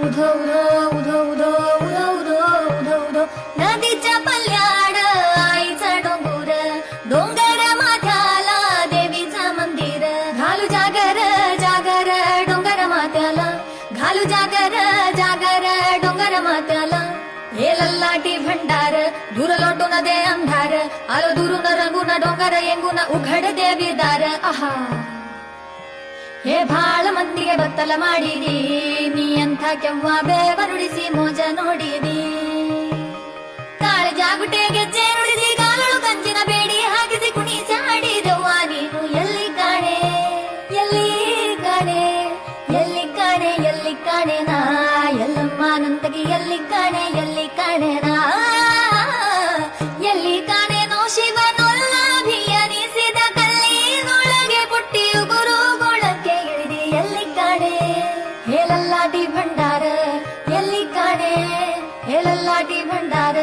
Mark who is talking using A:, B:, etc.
A: उधो उधो उधो उधो उधो उधो उधो उधो नदीच्या पल्याड आईचा डोंगर डोंगर माथ्याला देवीचं मंदिर घालू जागर जागर डोंगर माथ्याला घालू जागर जागर डोंगर माथ्याला हे लल्लाटी भंडार दूर लोटून दे अंधार आलो दुरून रंगून डोंगर येंगून उघड देवी दार आहा हे ಬಾಳ ಮಂದಿಗೆ ಬತ್ತಲ ಮಾಡಿದಿ ನೀ ಅಂತ ಕೆವ್ವ ಬೇವರುಡಿಸಿ ಮೋಜ ನೋಡಿದಿ ತಾಳೆ ಜಾಗುಟೆ ಗೆಜ್ಜೆ ನುಡಿಸಿ ಕಾಲಳು ಕಂಚಿನ ಬೇಡಿ ಹಾಕಿಸಿ ಕುಣಿಸಿ ಹಾಡಿದವ್ವ ನೀನು ಎಲ್ಲಿ ಕಾಣೆ ಎಲ್ಲಿ ಕಾಣೆ ಎಲ್ಲಿ ಕಾಣೆ ಎಲ್ಲಿ ಕಾಣೆ ನಾ ಎಲ್ಲಮ್ಮ ನಂತಗಿ ಎಲ್ಲಿ ಕಾಣೆ ನಾ ಎಲ್ಲಿ ಕಾಣೆ ನೋ ಶಿವನೊಲ್ಲ ಭಿಯನಿಸಿದ ಕಲ್ಲಿನೊಳಗೆ ಪುಟ್ಟಿಯು ಗುರುಗೊಳಕ್ಕೆ ಇಳಿದಿ ಎಲ್ಲಿ ಕಾಣೆ ಹೇಳಲ್ಲಾಟಿ ಭಂಡಾರ ಎಲ್ಲಿ ಕಾಣೆ ಹೇಳಲ್ಲಾಟಿ ಭಂಡಾರ